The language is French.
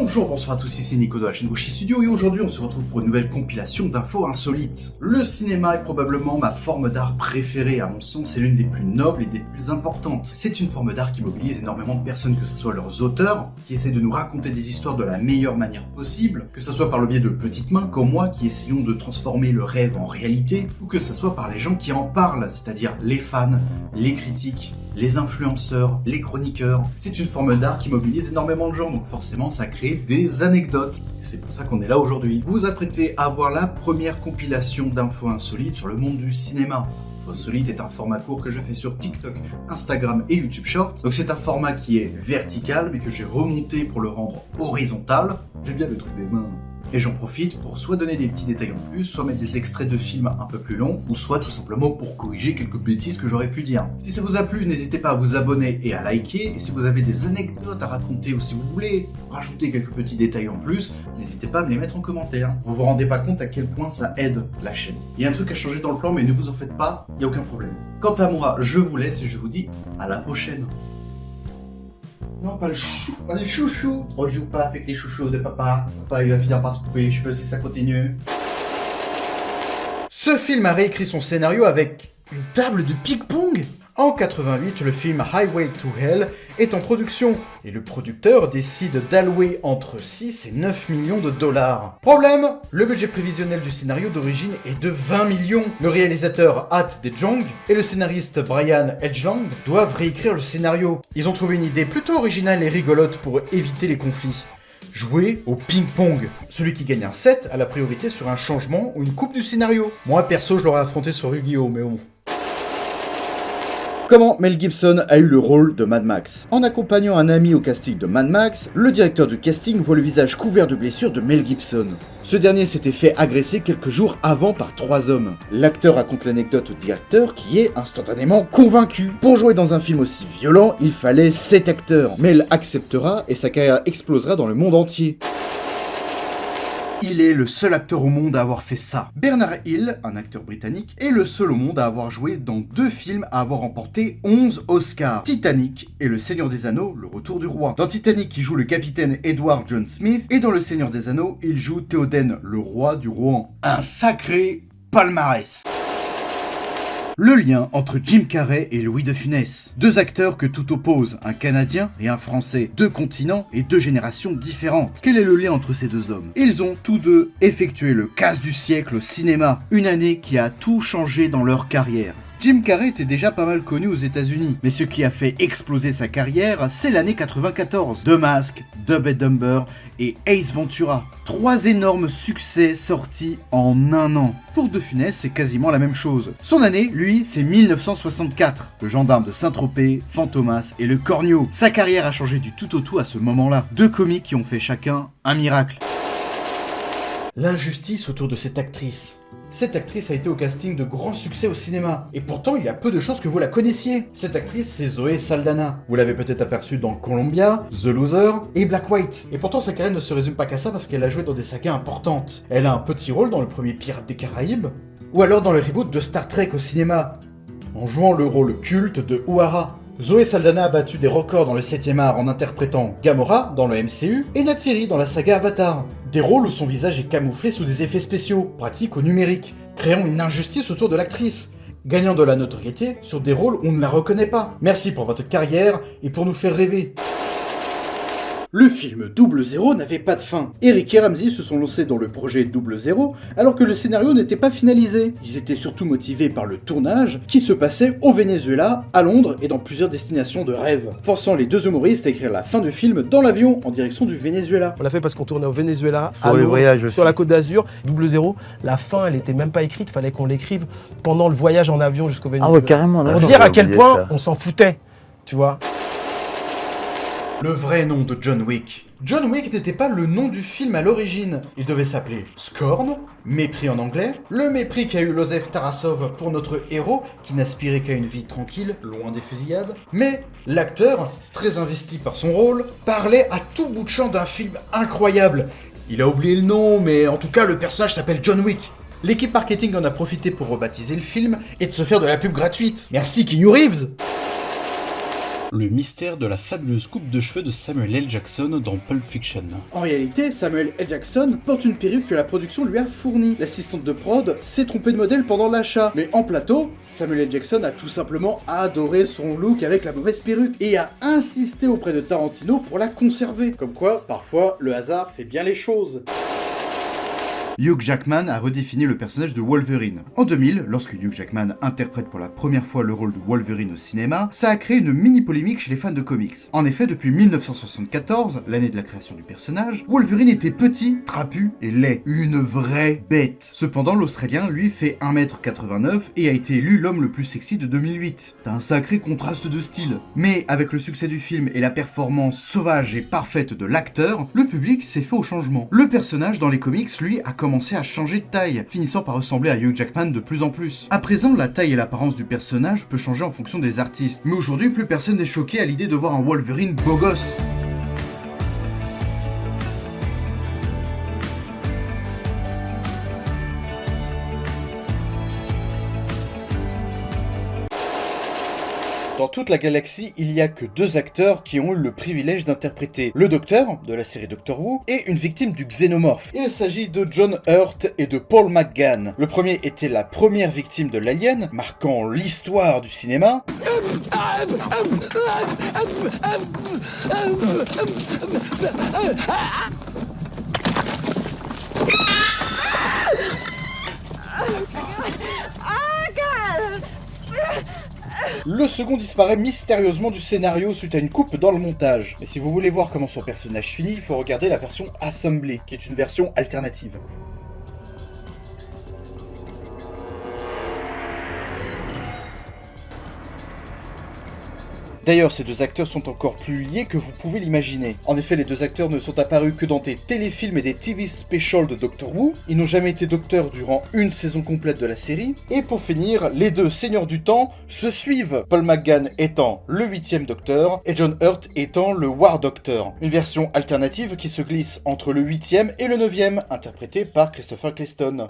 Bonjour, bonsoir à tous, ici c'est Nico de la chaîne Gauchy Studio et aujourd'hui on se retrouve pour une nouvelle compilation d'infos insolites. Le cinéma est probablement ma forme d'art préférée, à mon sens c'est l'une des plus nobles et des plus importantes. C'est une forme d'art qui mobilise énormément de personnes, que ce soit leurs auteurs, qui essaient de nous raconter des histoires de la meilleure manière possible, que ce soit par le biais de petites mains comme moi qui essayons de transformer le rêve en réalité, ou que ce soit par les gens qui en parlent, c'est-à-dire les fans, les critiques, les influenceurs, les chroniqueurs. C'est une forme d'art qui mobilise énormément de gens, donc forcément ça crée des anecdotes. C'est pour ça qu'on est là aujourd'hui. Vous vous apprêtez à voir la première compilation d'infos insolites sur le monde du cinéma. Infos insolites est un format court que je fais sur TikTok, Instagram et YouTube Short. Donc c'est un format qui est vertical mais que j'ai remonté pour le rendre horizontal. J'aime bien le truc des mains. Et j'en profite pour soit donner des petits détails en plus, soit mettre des extraits de films un peu plus longs, ou soit tout simplement pour corriger quelques bêtises que j'aurais pu dire. Si ça vous a plu, n'hésitez pas à vous abonner et à liker, et si vous avez des anecdotes à raconter ou si vous voulez rajouter quelques petits détails en plus, n'hésitez pas à me les mettre en commentaire. Vous vous rendez pas compte à quel point ça aide la chaîne. Il y a un truc à changer dans le plan, mais ne vous en faites pas, il n'y a aucun problème. Quant à moi, je vous laisse et je vous dis à la prochaine. Non, pas le chouchou, pas les chouchous. On joue pas avec les chouchous de papa. Papa, il va finir par se couper, je peux si ça continue. Ce film a réécrit son scénario avec une table de ping-pong. En 88, le film Highway to Hell est en production et le producteur décide d'allouer entre 6 et 9 millions de dollars. Problème, le budget prévisionnel du scénario d'origine est de 20 millions. Le réalisateur Hat De-jong et le scénariste Brian Edgeland doivent réécrire le scénario. Ils ont trouvé une idée plutôt originale et rigolote pour éviter les conflits. Jouer au ping-pong. Celui qui gagne un set a la priorité sur un changement ou une coupe du scénario. Moi perso, je l'aurais affronté sur Yu-Gi-Oh, mais bon. Comment Mel Gibson a eu le rôle de Mad Max? En accompagnant un ami au casting de Mad Max, le directeur du casting voit le visage couvert de blessures de Mel Gibson. Ce dernier s'était fait agresser quelques jours avant par 3 hommes. L'acteur raconte l'anecdote au directeur qui est instantanément convaincu. Pour jouer dans un film aussi violent, il fallait 7 acteurs. Mel acceptera et sa carrière explosera dans le monde entier. Il est le seul acteur au monde à avoir fait ça. Bernard Hill, un acteur britannique, est le seul au monde à avoir joué dans 2 films à avoir remporté 11 Oscars. Titanic et Le Seigneur des Anneaux, Le Retour du Roi. Dans Titanic, il joue le capitaine Edward John Smith et dans Le Seigneur des Anneaux, il joue Théoden, le roi du Rohan. Un sacré palmarès. Le lien entre Jim Carrey et Louis de Funès. 2 acteurs que tout oppose, un Canadien et un Français. 2 continents et 2 générations différentes. Quel est le lien entre ces 2 hommes? Ils ont tous 2 effectué le casse du siècle au cinéma. Une année qui a tout changé dans leur carrière. Jim Carrey était déjà pas mal connu aux États-Unis, mais ce qui a fait exploser sa carrière, c'est l'année 94. The Mask, Dumb and Dumber et Ace Ventura. 3 énormes succès sortis en un an. Pour De Funès, c'est quasiment la même chose. Son année, lui, c'est 1964. Le gendarme de Saint-Tropez, Fantomas et le Cornio. Sa carrière a changé du tout au tout à ce moment-là. 2 comiques qui ont fait chacun un miracle. L'injustice autour de cette actrice. Cette actrice a été au casting de grands succès au cinéma, et pourtant il y a peu de chances que vous la connaissiez. Cette actrice, c'est Zoé Saldana. Vous l'avez peut-être aperçue dans Columbia, The Loser et Black White. Et pourtant sa carrière ne se résume pas qu'à ça parce qu'elle a joué dans des sagas importantes. Elle a un petit rôle dans le premier Pirates des Caraïbes, ou alors dans le reboot de Star Trek au cinéma, en jouant le rôle culte de Uhura. Zoé Saldana a battu des records dans le 7ème art en interprétant Gamora dans le MCU et Natsiri dans la saga Avatar. Des rôles où son visage est camouflé sous des effets spéciaux, pratiques ou numériques, créant une injustice autour de l'actrice, gagnant de la notoriété sur des rôles où on ne la reconnaît pas. Merci pour votre carrière et pour nous faire rêver. Le film Double Zéro n'avait pas de fin. Eric et Ramsey se sont lancés dans le projet Double Zéro alors que le scénario n'était pas finalisé. Ils étaient surtout motivés par le tournage qui se passait au Venezuela, à Londres et dans plusieurs destinations de rêve, forçant les 2 humoristes à écrire la fin du film dans l'avion en direction du Venezuela. On l'a fait parce qu'on tournait au Venezuela, à Londres, sur la Côte d'Azur. Double Zéro, la fin elle était même pas écrite, fallait qu'on l'écrive pendant le voyage en avion jusqu'au Venezuela. Ah ouais, carrément. Pour dire à quel point on s'en foutait, tu vois. Le vrai nom de John Wick. John Wick n'était pas le nom du film à l'origine. Il devait s'appeler Scorn, mépris en anglais, le mépris qu'a eu Lozef Tarasov pour notre héros, qui n'aspirait qu'à une vie tranquille, loin des fusillades. Mais l'acteur, très investi par son rôle, parlait à tout bout de champ d'un film incroyable. Il a oublié le nom, mais en tout cas le personnage s'appelle John Wick. L'équipe marketing en a profité pour rebaptiser le film et de se faire de la pub gratuite. Merci Keanu Reeves. Le mystère de la fabuleuse coupe de cheveux de Samuel L. Jackson dans Pulp Fiction. En réalité, Samuel L. Jackson porte une perruque que la production lui a fournie. L'assistante de prod s'est trompée de modèle pendant l'achat, mais en plateau, Samuel L. Jackson a tout simplement adoré son look avec la mauvaise perruque et a insisté auprès de Tarantino pour la conserver. Comme quoi, parfois, le hasard fait bien les choses. Hugh Jackman a redéfini le personnage de Wolverine. En 2000, lorsque Hugh Jackman interprète pour la première fois le rôle de Wolverine au cinéma, ça a créé une mini-polémique chez les fans de comics. En effet, depuis 1974, l'année de la création du personnage, Wolverine était petit, trapu et laid. Une vraie bête. Cependant, l'Australien, lui, fait 1m89 et a été élu l'homme le plus sexy de 2008. T'as un sacré contraste de style. Mais avec le succès du film et la performance sauvage et parfaite de l'acteur, le public s'est fait au changement. Le personnage dans les comics, lui, a commencé à changer de taille, finissant par ressembler à Hugh Jackman de plus en plus. À présent, la taille et l'apparence du personnage peut changer en fonction des artistes, mais aujourd'hui, plus personne n'est choqué à l'idée de voir un Wolverine beau gosse. Dans toute la galaxie, il n'y a que 2 acteurs qui ont eu le privilège d'interpréter le Docteur, de la série Doctor Who, et une victime du Xénomorphe. Il s'agit de John Hurt et de Paul McGann. Le premier était la première victime de l'Alien, marquant l'histoire du cinéma. Le second disparaît mystérieusement du scénario suite à une coupe dans le montage. Mais si vous voulez voir comment son personnage finit, il faut regarder la version Assemblée, qui est une version alternative. D'ailleurs, ces 2 acteurs sont encore plus liés que vous pouvez l'imaginer. En effet, les 2 acteurs ne sont apparus que dans des téléfilms et des TV specials de Doctor Who. Ils n'ont jamais été docteurs durant une saison complète de la série. Et pour finir, les 2 seigneurs du temps se suivent, Paul McGann étant le 8e docteur et John Hurt étant le War Doctor. Une version alternative qui se glisse entre le 8e et le 9e, interprétée par Christopher Eccleston.